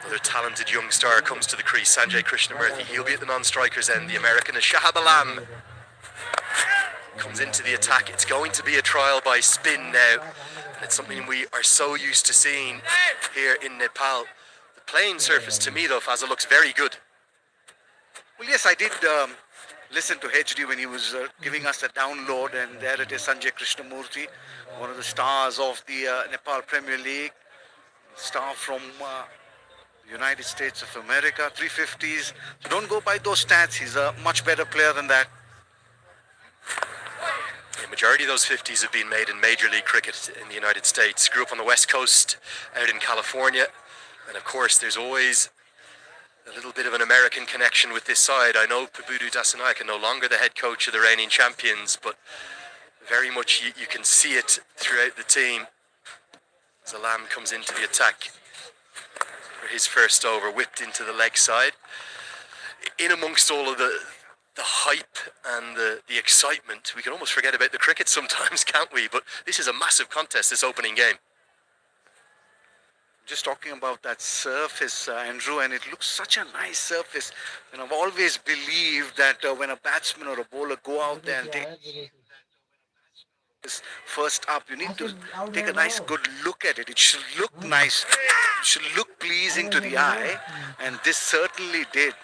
Another talented young star comes to the crease, Sanjay Krishnamurthy. He'll be at the non-strikers end. The American is Shahab Alam. Comes into the attack. It's going to be a trial by spin now. And it's something we are so used to seeing here in Nepal. The playing surface, to me though, Fazal, looks very good. Well, yes, I did listen to HD when he was giving us a download, and there it is, Sanjay Krishnamurthy, one of the stars of the Nepal Premier League, star from United States of America, 350s. So don't go by those stats. He's a much better player than that. The majority of those 50s have been made in Major League Cricket in the United States. Grew up on the West Coast, out in California. And of course, there's always a little bit of an American connection with this side. I know Pabudu Dasanayake, no longer the head coach of the reigning champions, but very much you can see it throughout the team. As Alam comes into the attack for his first over, whipped into the leg side. In amongst all of the hype and the excitement, we can almost forget about the cricket sometimes, can't we? But this is a massive contest, this opening game. Just talking about that surface, Andrew, and it looks such a nice surface. And I've always believed that when a batsman or a bowler go out there and take this first up, you need to take a nice good look at it. It should look nice, it should look pleasing to the eye, and this certainly did.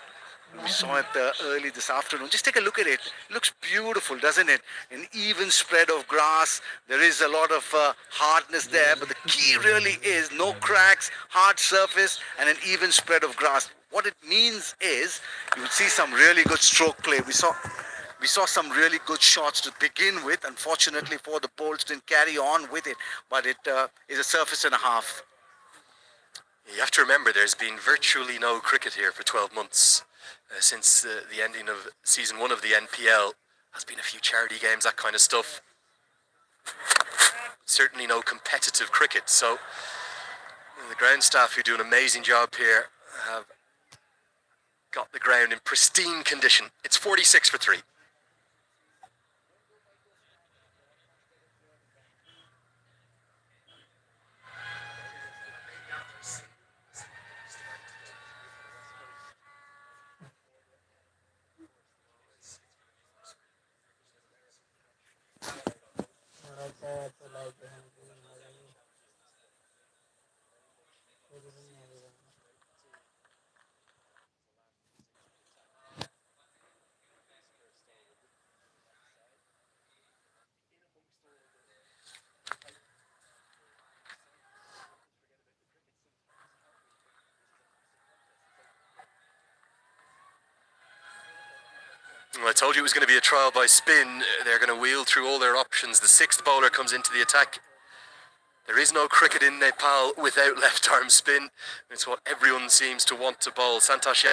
We saw it early this afternoon. Just take a look at it. It looks beautiful, doesn't it? An even spread of grass. There is a lot of hardness there, but the key really is no cracks, hard surface, and an even spread of grass. What it means is you will see some really good stroke play. We saw some really good shots to begin with. Unfortunately for the bowls, didn't carry on with it, but it is a surface and a half. You have to remember there's been virtually no cricket here for 12 months. Since the ending of season 1 of the NPL. Has been a few charity games, that kind of stuff. Certainly no competitive cricket, so the ground staff who do an amazing job here have got the ground in pristine condition. It's 46 for 3. Well, I told you it was going to be a trial by spin. They're going to wheel through all their options. The 6th bowler comes into the attack. There is no cricket in Nepal without left-arm spin. It's what everyone seems to want to bowl. Santosh,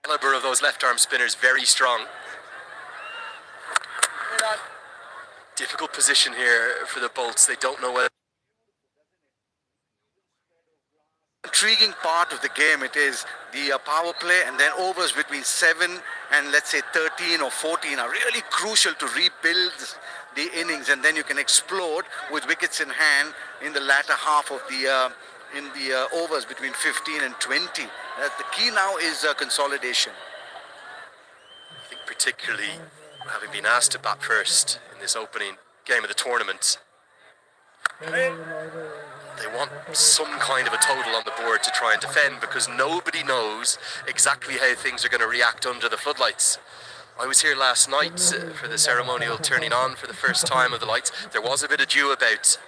caliber of those left-arm spinners, very strong. Difficult position here for the Bolts. They don't know whether... Intriguing part of the game it is the power play, and then overs between 7 and let's say 13 or 14 are really crucial to rebuild the innings, and then you can explode with wickets in hand in the latter half of the overs between 15 and 20. The key now is consolidation. I think particularly having been asked to bat first in this opening game of the tournament, they want some kind of a total on the board to try and defend, because nobody knows exactly how things are going to react under the floodlights. I was here last night for the ceremonial turning on for the first time of the lights. There was a bit of dew about.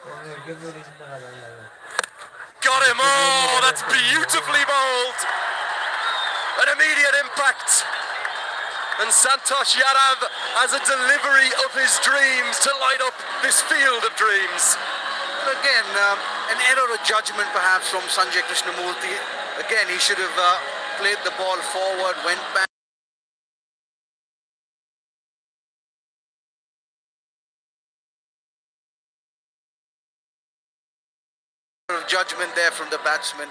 Got him! Oh, that's beautifully bowled! An immediate impact. And Santosh Yadav has a delivery of his dreams to light up this field of dreams. again, an error of judgment perhaps from Sanjay Krishnamurthy. Again, he should have played the ball forward, went back. Of judgment there from the batsman.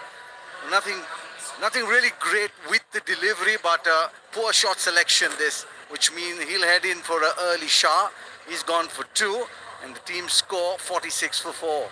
Nothing really great with the delivery, but poor shot selection this, which means he'll head in for an early shot. He's gone for 2, and the team score 46 for 4.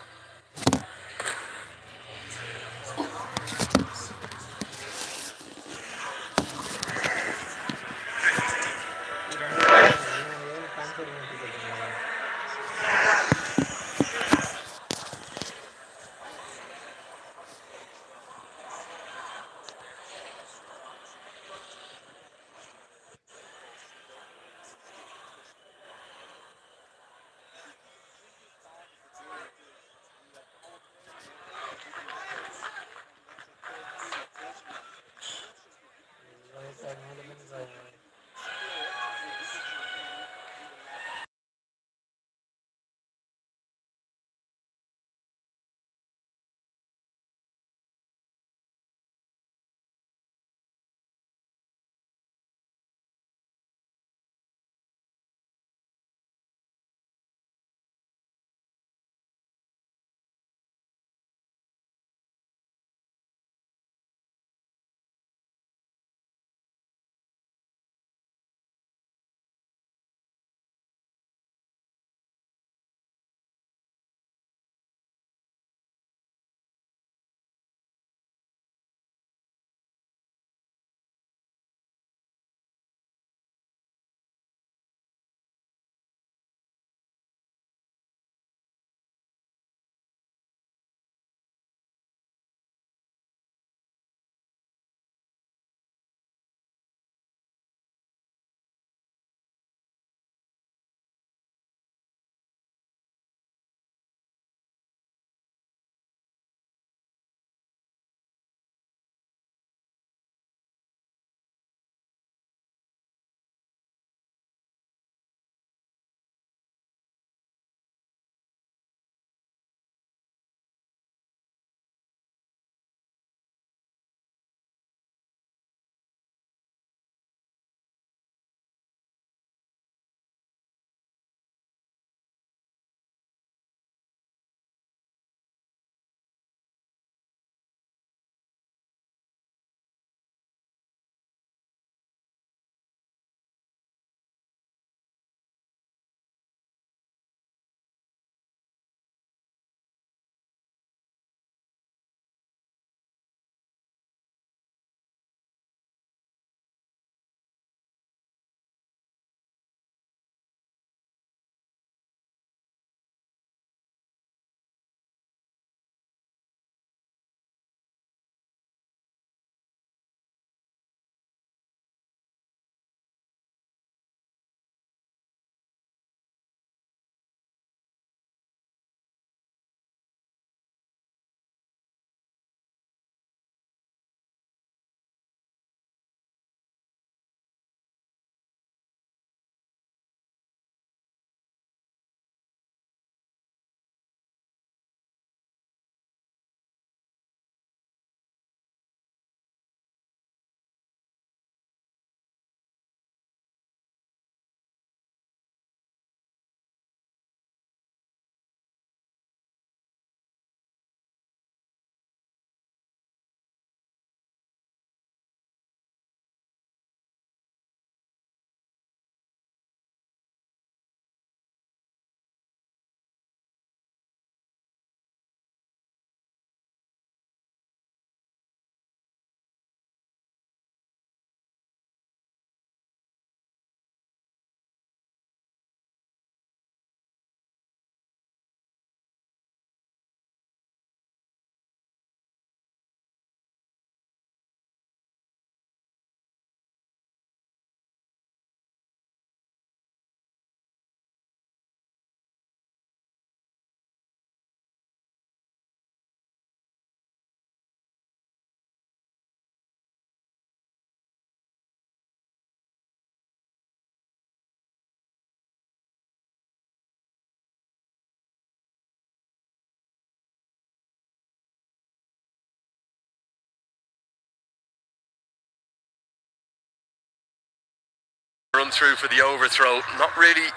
run through for the overthrow. Not really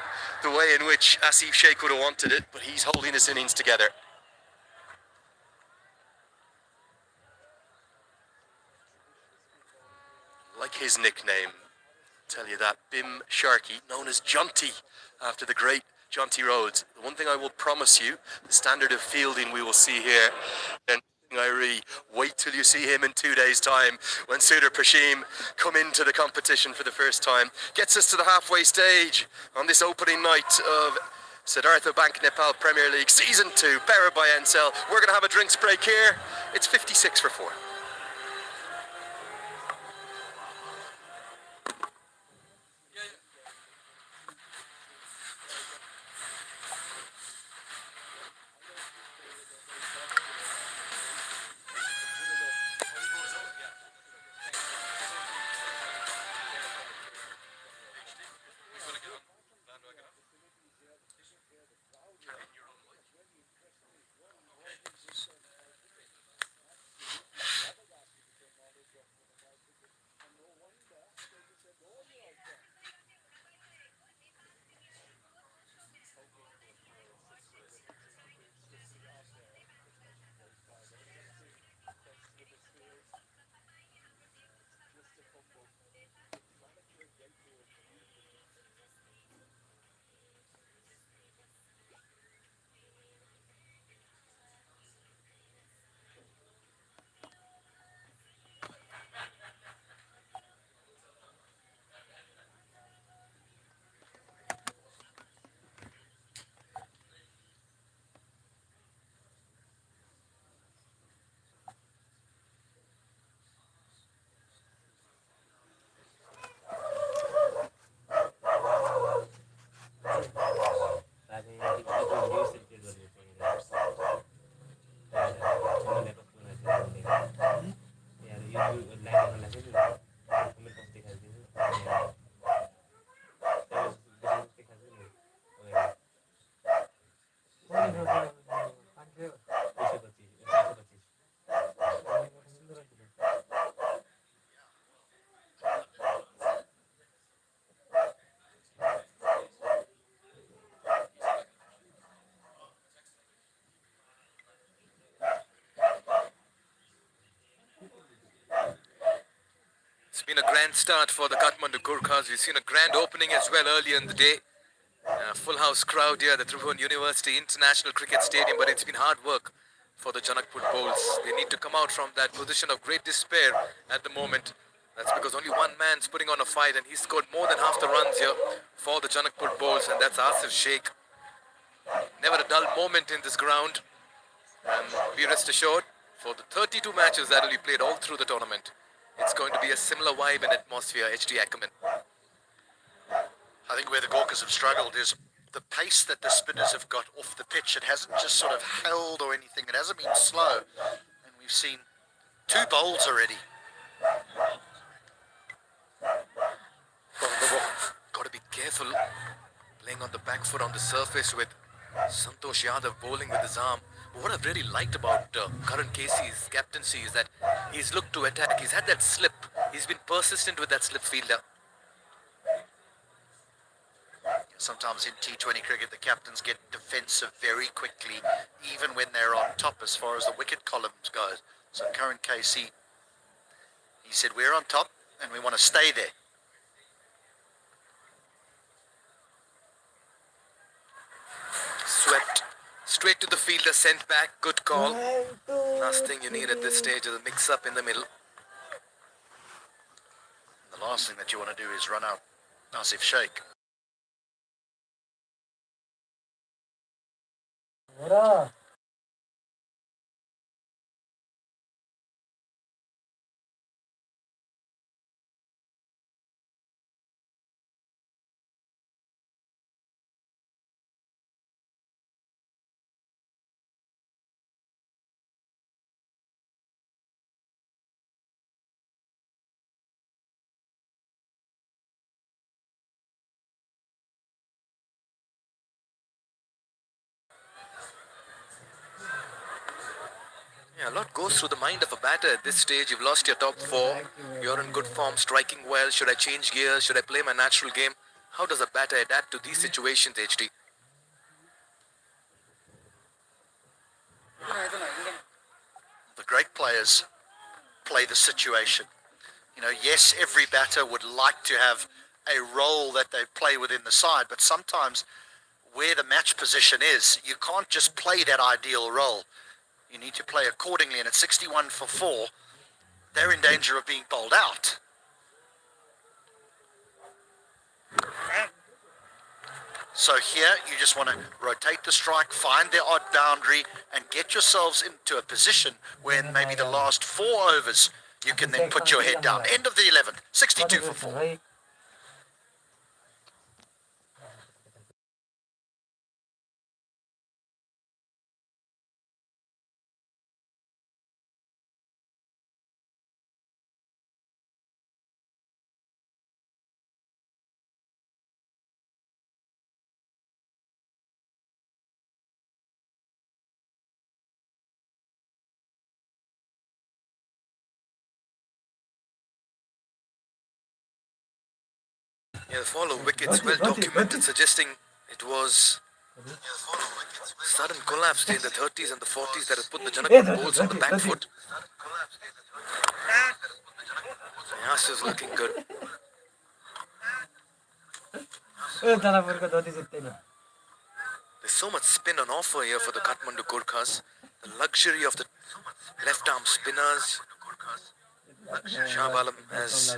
the way in which Asif Sheikh would have wanted it, but he's holding this innings together. Like his nickname, tell you that, Bim Sharkey, known as Jonty, after the great Jonty Rhodes. The one thing I will promise you, the standard of fielding we will see here, and Irie, wait till you see him in 2 days' time when Sudar Pashim come into the competition for the first time. Gets us to the halfway stage on this opening night of Siddhartha Bank Nepal Premier League Season 2, powered by Encel. We're going to have a drinks break here. It's 56 for 4. It's been a grand start for the Kathmandu Gurkhas. We've seen a grand opening as well earlier in the day. Full house crowd here at the Tribhuvan University International Cricket Stadium, but it's been hard work for the Janakpur bowls. They need to come out from that position of great despair at the moment. That's because only one man's putting on a fight, and he's scored more than half the runs here for the Janakpur bowls, and that's Asif Sheikh. Never a dull moment in this ground. And be rest assured, for the 32 matches that will be played all through the tournament, it's going to be a similar vibe and atmosphere. HD Ackerman. I think where the Gurkhas have struggled is the pace that the spinners have got off the pitch. It hasn't just sort of held or anything. It hasn't been slow. And we've seen 2 bowls already. Got to be careful playing on the back foot on the surface with Santosh Yadav bowling with his arm. But what I've really liked about Karan Casey's captaincy is that he's looked to attack. He's had that slip. He's been persistent with that slip fielder. Sometimes in T20 cricket, the captains get defensive very quickly, even when they're on top as far as the wicket columns goes. So Karan Casey, he said, we're on top and we want to stay there. Swept straight to the fielder, sent back. Good call. Last thing you need at this stage is a mix-up in the middle. The last thing that you want to do is run out Asif Sheikh. Yeah, a lot goes through the mind of a batter at this stage. You've lost your top four. You're in good form, striking well. Should I change gears? Should I play my natural game? How does a batter adapt to these situations, HD? The great players play the situation. You know, yes, every batter would like to have a role that they play within the side, but sometimes where the match position is, you can't just play that ideal role. You need to play accordingly, and at 61 for 4, they're in danger of being bowled out. So here, you just want to rotate the strike, find the odd boundary, and get yourselves into a position where in maybe the last 4 overs, you can then put your head down. End of the 11th, 62 for 4. Yeah, the fall of wickets well documented, suggesting it was sudden collapse in the 30s and the 40s that has put the Janakpur bowls on the back foot. Yas is looking good. There's so much spin on offer here for the Kathmandu Gurkhas. The luxury of the left-arm spinners. Shah Alam has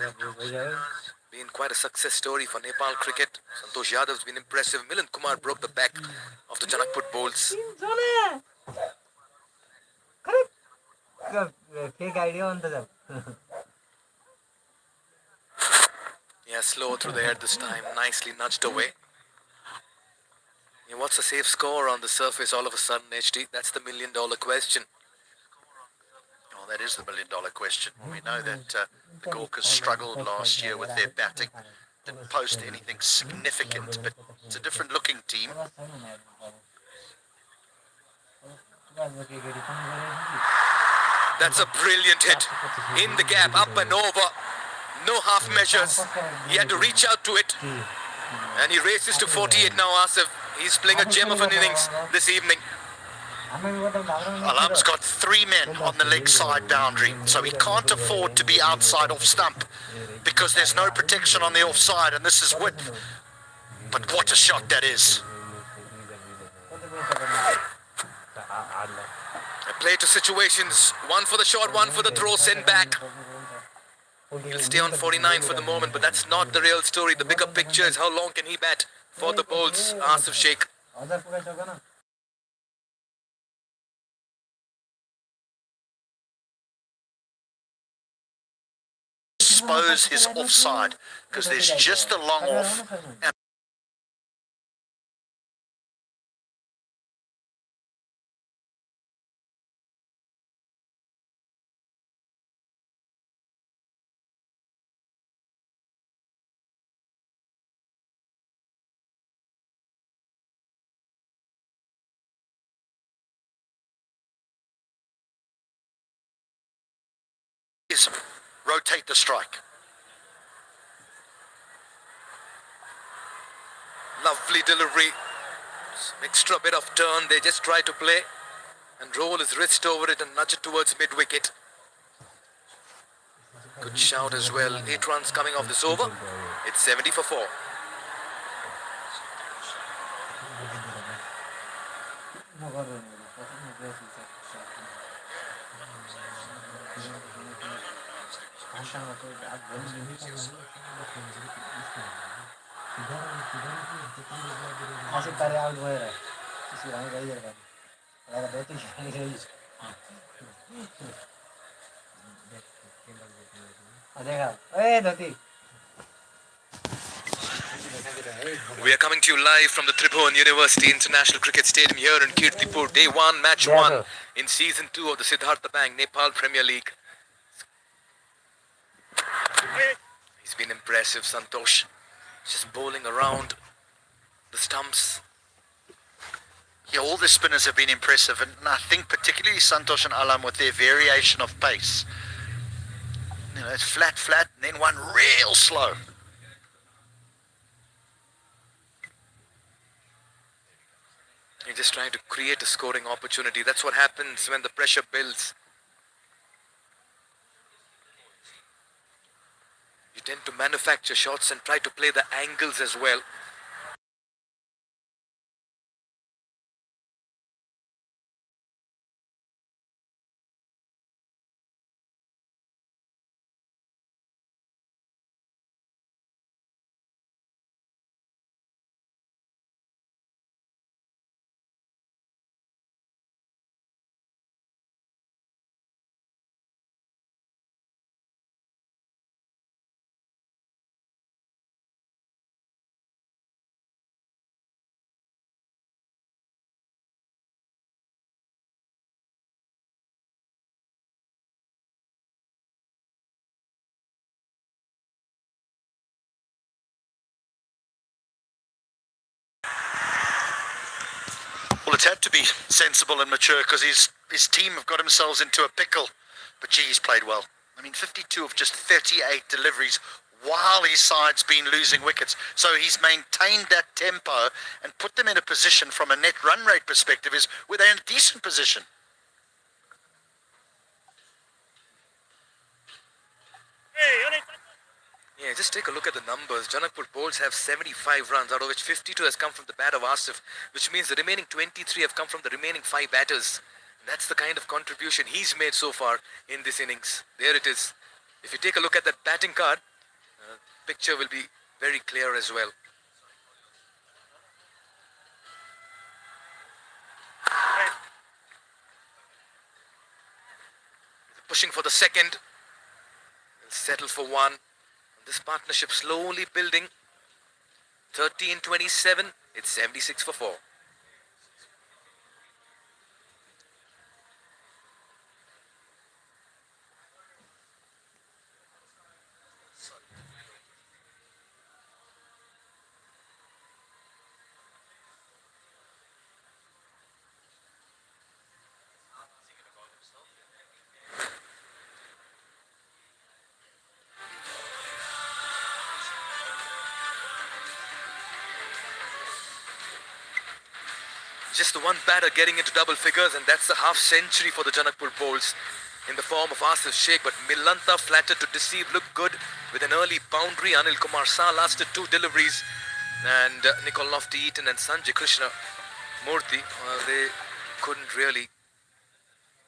been quite a success story for Nepal cricket. Santosh Yadav's been impressive. Milind Kumar broke the back of the Janakpur bowls. Fake idea on the Yeah, slow through the air this time. Nicely nudged away. Yeah, what's a safe score on the surface all of a sudden, HD? That's the million-dollar question. Oh, that is the million-dollar question. We know that the Gurkhas struggled last year with their batting. Didn't post anything significant, but it's a different-looking team. That's a brilliant hit. In the gap, up and over. No half measures. He had to reach out to it. And he races to 48 now, Asif. He's playing a gem of an innings this evening. Alam's got 3 men on the leg side boundary, so he can't afford to be outside off stump because there's no protection on the offside, and this is width. But what a shot that is. A play to situations. One for the short, one for the throw, send back. He'll stay on 49 for the moment, but that's not the real story. The bigger picture is how long can he bat for the bowls, Asif Sheikh. Expose his offside because there's just a long off. And rotate the strike. Lovely delivery. Some extra bit of turn. They just try to play and roll his wrist over it and nudge it towards mid-wicket. Good shout as well. 8 runs coming off this over. It's 70 for 4. We are coming to you live from the Tribhuvan University International Cricket Stadium here in Kirtipur. Day 1, match 1 in season 2 of the Siddhartha Bank Nepal Premier League. He's been impressive, Santosh. Just bowling around the stumps. Yeah, all the spinners have been impressive, and I think particularly Santosh and Alam with their variation of pace. You know, it's flat, flat, and then one real slow. You're just trying to create a scoring opportunity. That's what happens when the pressure builds. You tend to manufacture shots and try to play the angles as well. Well, it's had to be sensible and mature because his team have got themselves into a pickle. But gee, he's played well. I mean, 52 of just 38 deliveries while his side's been losing wickets. So he's maintained that tempo and put them in a position from a net run rate perspective is where they're in a decent position. Yeah, just take a look at the numbers. Janakpur bowls have 75 runs, out of which 52 has come from the bat of Asif, which means the remaining 23 have come from the remaining 5 batters. That's the kind of contribution he's made so far in this innings. There it is. If you take a look at that batting card, picture will be very clear as well. Pushing for the second. They'll settle for one. This partnership slowly building. 13-27. It's 76 for 4. Just the one batter getting into double figures, and that's a half century for the Janakpur bowls in the form of Asif Sheikh. But Milanta flattered to deceive, looked good with an early boundary. Anil Kumar Shah lasted 2 deliveries, and Nicol Lofty Eaton and Sanjay Krishna Murthy, they couldn't really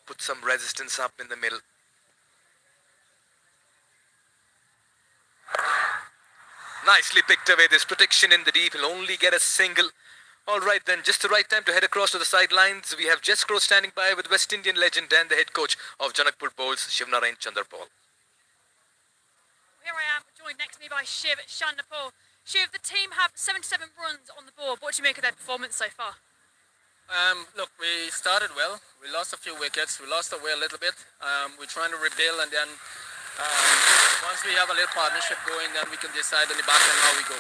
put some resistance up in the middle. Nicely picked away. This protection in the deep. He'll only get a single. All right then, just the right time to head across to the sidelines. We have Jess Crow standing by with West Indian legend and the head coach of Janakpur bowls, Shivnarayan Chandrapal. Here I am, joined next to me by Shiv at Chandrapal. Shiv, the team have 77 runs on the board. What do you make of their performance so far? Look, we started well. We lost a few wickets. We lost our way a little bit. We're trying to rebuild, and then once we have a little partnership going, then we can decide on the back end how we go.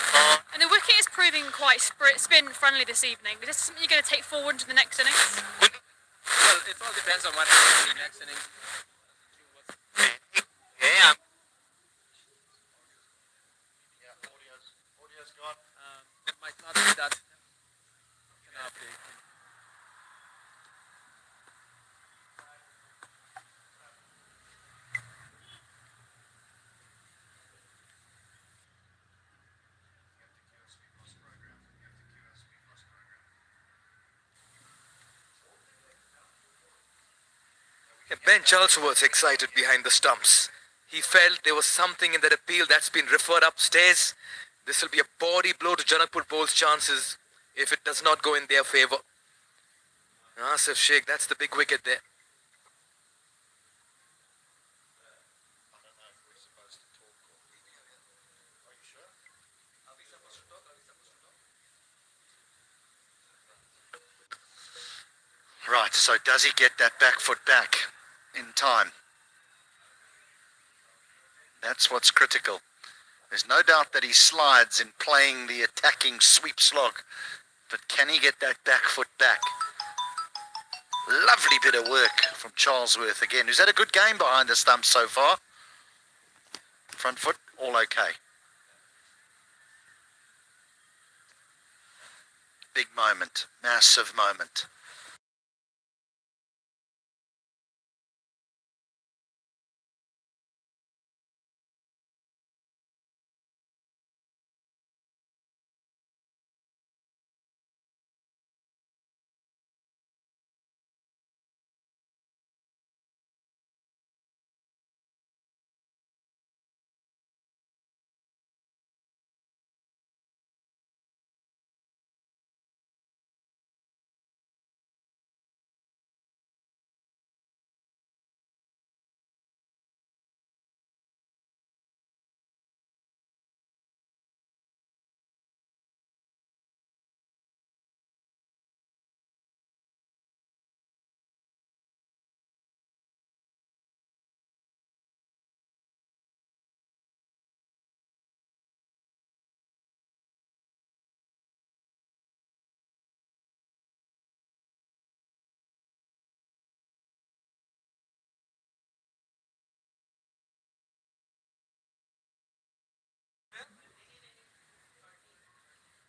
And the wicket is proving quite spin-friendly this evening. Is this something you're going to take forward into the next innings? Well, it all depends on what happens in the next inning. Yeah. Audio's gone. It might not be that. Ben Charles was excited behind the stumps. He felt there was something in that appeal that's been referred upstairs. This will be a body blow to Janakpur bowls' chances if it does not go in their favour. Asif Sheikh, that's the big wicket there. Right, so does he get that back foot back in time? That's what's critical. There's no doubt that he slides in playing the attacking sweep slog, but can he get that back foot back? Lovely bit of work from Charlesworth again, who's had a good game behind the stumps so far. Front foot, all okay. Big moment, massive moment.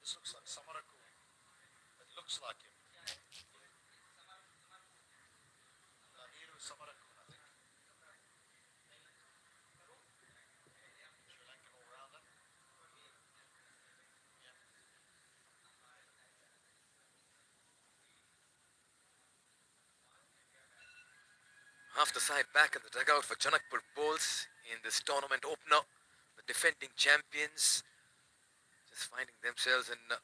This looks like Samaraku. It looks like him. Lahiru Samaraku, I think. Sri Lankan all-rounder. Half the side back in the dugout for Janakpur Bulls in this tournament opener. The defending champions just finding themselves in a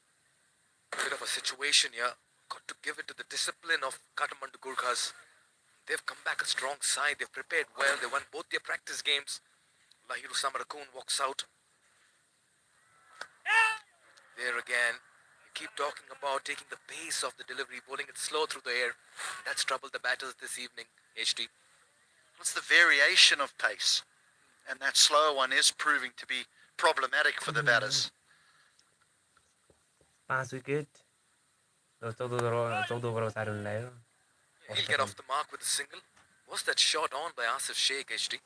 bit of a situation here. Got to give it to the discipline of Kathmandu Gurkhas. They've come back a strong side. They've prepared well. They won both their practice games. Lahiru Samarakun walks out. There again, we keep talking about taking the pace of the delivery, bowling it slow through the air. That's troubled the batters this evening, HD. What's the variation of pace? And that slower one is proving to be problematic for the batters. 5 wicket. 14 over सारूनलाई He'll get off the mark with a single. Was that shot on by Asif Sheikh, HD?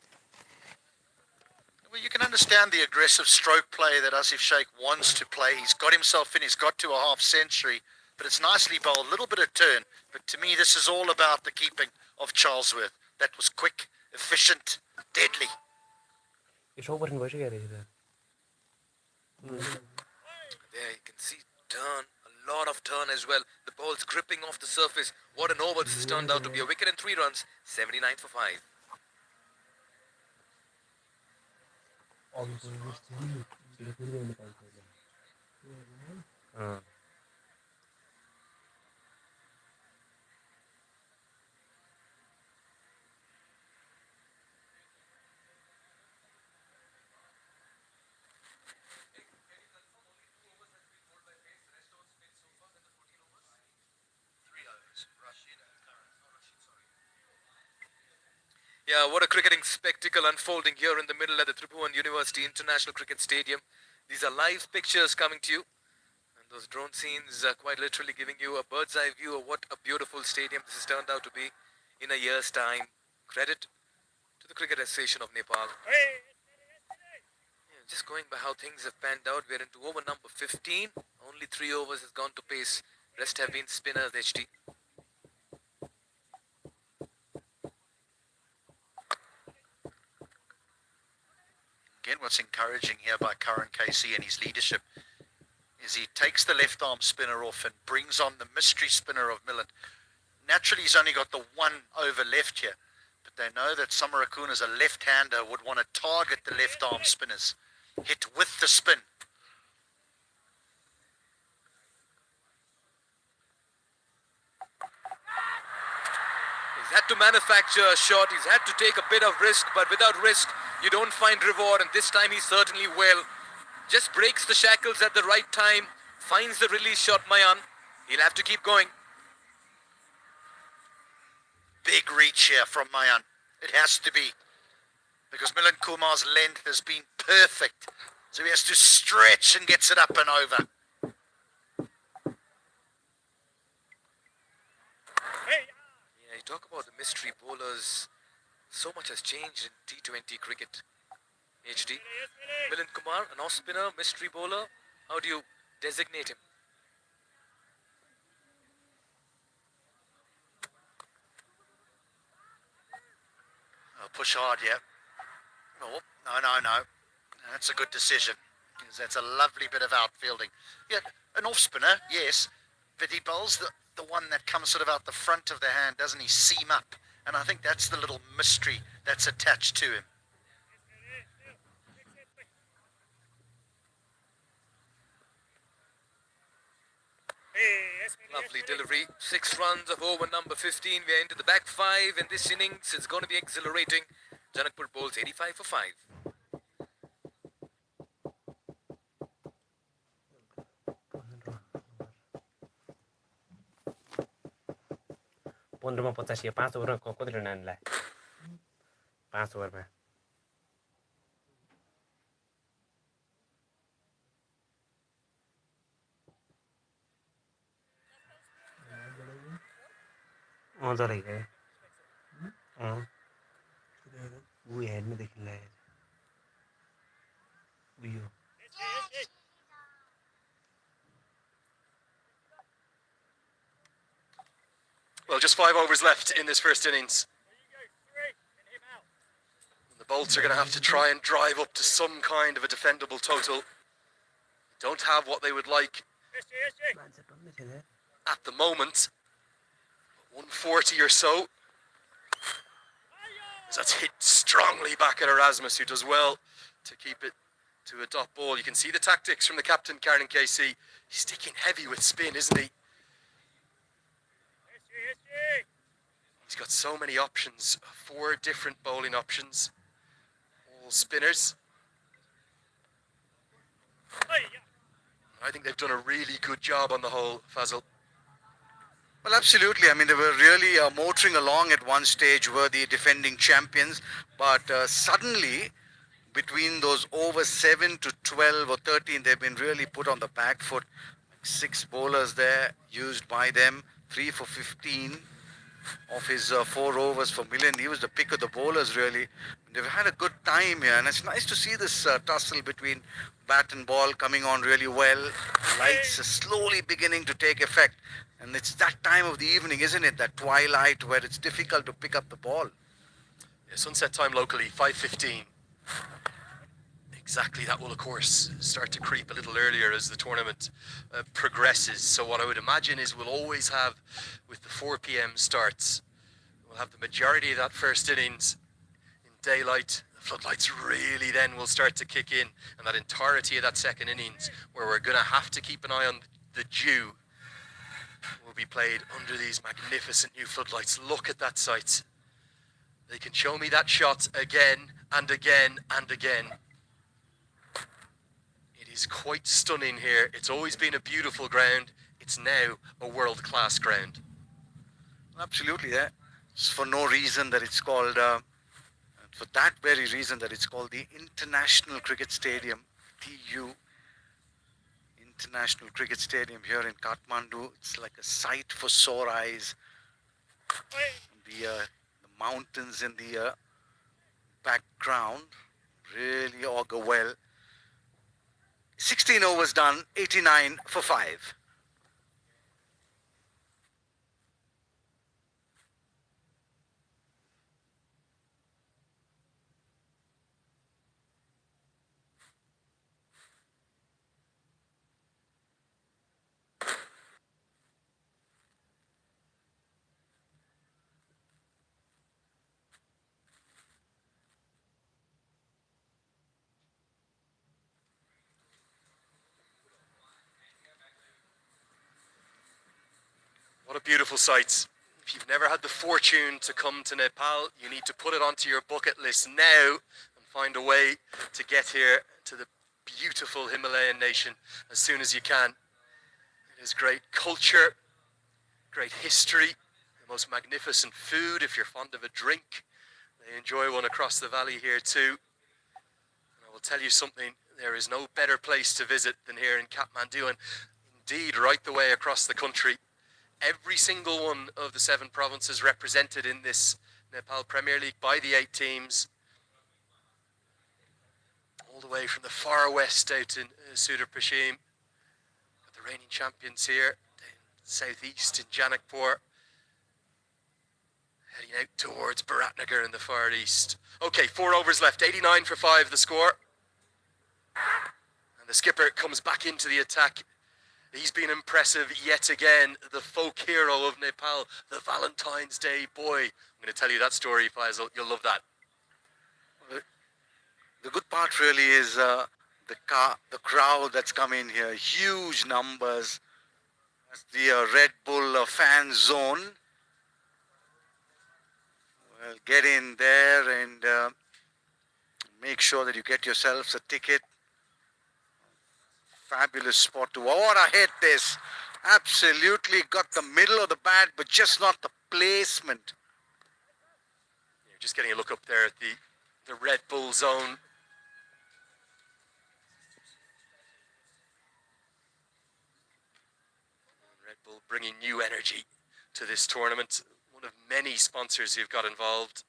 Well, you can understand the aggressive stroke play that Asif Sheikh wants to play. He's got himself in, he's got to a half century, but it's nicely bowled, a little bit of turn. But to me, this is all about the keeping of Charlesworth. That was quick, efficient, deadly. Yo show person भइसक्यो अरे त There you can see turn, a lot of turn as well. The ball's gripping off the surface. What an over this has turned out to be. A wicket and 3 runs, 79 for 5. Yeah, what a cricketing spectacle unfolding here in the middle at the Tribhuvan University International Cricket Stadium. These are live pictures coming to you. And those drone scenes are quite literally giving you a bird's eye view of what a beautiful stadium this has turned out to be in a year's time. Credit to the Cricket Association of Nepal. Yeah, just going by how things have panned out, we're into over number 15. Only 3 overs has gone to pace. Rest have been spinners, HT. Again, what's encouraging here by Karan KC and his leadership is he takes the left arm spinner off and brings on the mystery spinner of Millen. Naturally, he's only got the 1 over left here, but they know that Samarakun as a left-hander would want to target the left arm spinners, hit with the spin. He's had to manufacture a shot. He's had to take a bit of risk, but without risk, you don't find reward. And this time he certainly will. Just breaks the shackles at the right time. Finds the release shot, Mayan. He'll have to keep going. Big reach here from Mayan. It has to be. Because Milan Kumar's length has been perfect. So he has to stretch and gets it up and over. talk about the mystery bowlers. So much has changed in T20 cricket. HD. Milind Kumar, an off-spinner, mystery bowler. How do you designate him? Oh, push hard, yeah. Oh, no. That's a good decision. Because that's a lovely bit of outfielding. Yeah, an off-spinner, yes. But he bowls the one that comes sort of out the front of the hand, doesn't he? Seam up. And I think that's the little mystery that's attached to him. Lovely delivery. 6 runs of over number 15. We're into the back 5 in this innings. It's going to be exhilarating. Janakpur bowls 85 for 5. पन्ध्रमा 85 5 ओभरमा कति run हान्ला 5 ओभरमा जरै गए ऊ हेर्नुदेखि लाग्यो उयो Well, just 5 overs left in this first innings. The Bolts are going to have to try and drive up to some kind of a defendable total. Don't have what they would like at the moment. 140 or so. That's hit strongly back at Erasmus, who does well to keep it to a dot ball. You can see the tactics from the captain, Karen KC. He's sticking heavy with spin, isn't he? He's got so many options, 4 different bowling options, all spinners. I think they've done a really good job on the whole, Fazil. Well, absolutely. I mean, they were really motoring along at one stage, were the defending champions. But suddenly, between those over 7 to 12 or 13, they've been really put on the back foot. 6 bowlers there used by them, 3 for 15 of his 4 overs for Milind. He was the pick of the bowlers, really. They've had a good time here, and it's nice to see this tussle between bat and ball coming on really well. Lights are slowly beginning to take effect, and it's that time of the evening, isn't it? That twilight where it's difficult to pick up the ball. Yeah, sunset time locally, 5:15. Exactly, that will of course start to creep a little earlier as the tournament progresses. So what I would imagine is we'll always have, with the 4 p.m. starts, we'll have the majority of that first innings in daylight. The floodlights really then will start to kick in, and that entirety of that second innings, where we're going to have to keep an eye on the dew, will be played under these magnificent new floodlights. Look at that sight. They can show me that shot again and again and again. It is quite stunning here. It's always been a beautiful ground. It's now a world-class ground. Absolutely, yeah. It's for no reason that it's called, for that very reason that it's called the International Cricket Stadium, TU. International Cricket Stadium here in Kathmandu. It's like a sight for sore eyes. The mountains in the background really augur well. 16 overs done, 89 for 5. What a beautiful sight. If you've never had the fortune to come to Nepal, you need to put it onto your bucket list now and find a way to get here to the beautiful Himalayan nation as soon as you can. It is great culture, great history, the most magnificent food if you're fond of a drink. They enjoy one across the valley here too. And I will tell you something, there is no better place to visit than here in Kathmandu, and indeed right the way across the country. every single one of the 7 provinces represented in this Nepal Premier League by the 8 teams. All the way from the far west out in Sudar Pashim. Got the reigning champions here, down southeast in Janakpur. Heading out towards Bharatnagar in the far east. Okay, 4 overs left, 89 for 5 the score. And the skipper comes back into the attack. He's been impressive yet again, the folk hero of Nepal, the Valentine's Day boy. I'm going to tell you that story, Faisal. You'll love that. The good part really is the crowd that's come in here. Huge numbers. That's the Red Bull fan zone. Well, get in there and make sure that you get yourselves a ticket. Fabulous spot to. What a hit this. Absolutely got the middle of the bat, but just not the placement. You're just getting a look up there at the Red Bull zone. Red Bull bringing new energy to this tournament. One of many sponsors who've got involved.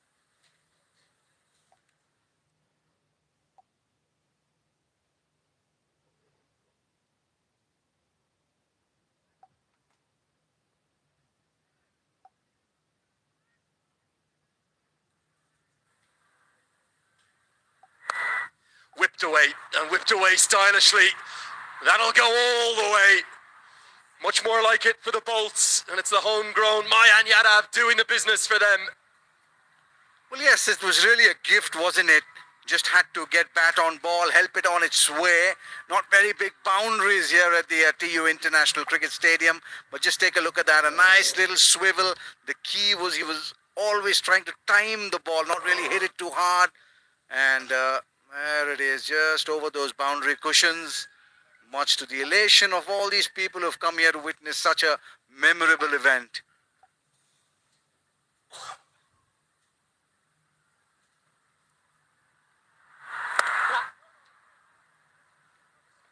Whipped away stylishly. That'll go all the way. Much more like it for the Bolts, and it's the homegrown Mayan Yadav doing the business for them. Well, yes, it was really a gift, wasn't it? Just had to get bat on ball, help it on its way. Not very big boundaries here at the TU International Cricket Stadium, but just take a look at that. A nice little swivel. The key was he was always trying to time the ball, not really hit it too hard. And there it is, just over those boundary cushions. Much to the elation of all these people who have come here to witness such a memorable event.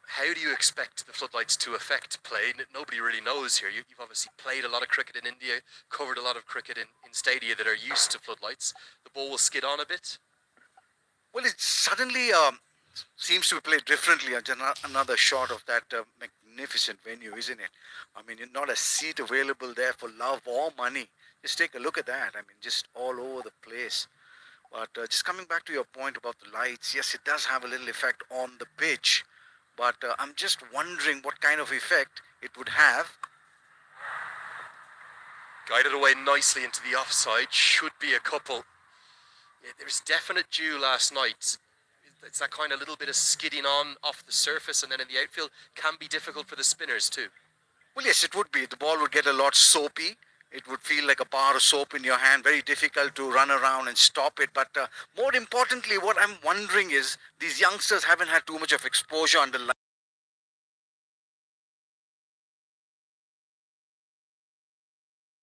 How do you expect the floodlights to affect play? Nobody really knows here. You've obviously played a lot of cricket in India, covered a lot of cricket in stadia that are used to floodlights. The ball will skid on a bit. Well, it suddenly seems to be played differently. Another shot of that magnificent venue, isn't it? I mean, not a seat available there for love or money. Just take a look at that. I mean, just all over the place. But just coming back to your point about the lights, yes, it does have a little effect on the pitch. But I'm just wondering what kind of effect it would have. Guided away nicely into the offside. Should be a couple. Yeah, there was definite dew last night. It's that kind of little bit of skidding on off the surface, and then in the outfield can be difficult for the spinners too. Well, yes, it would be. The ball would get a lot soapy. It would feel like a bar of soap in your hand. Very difficult to run around and stop it. But more importantly, what I'm wondering is these youngsters haven't had too much of exposure under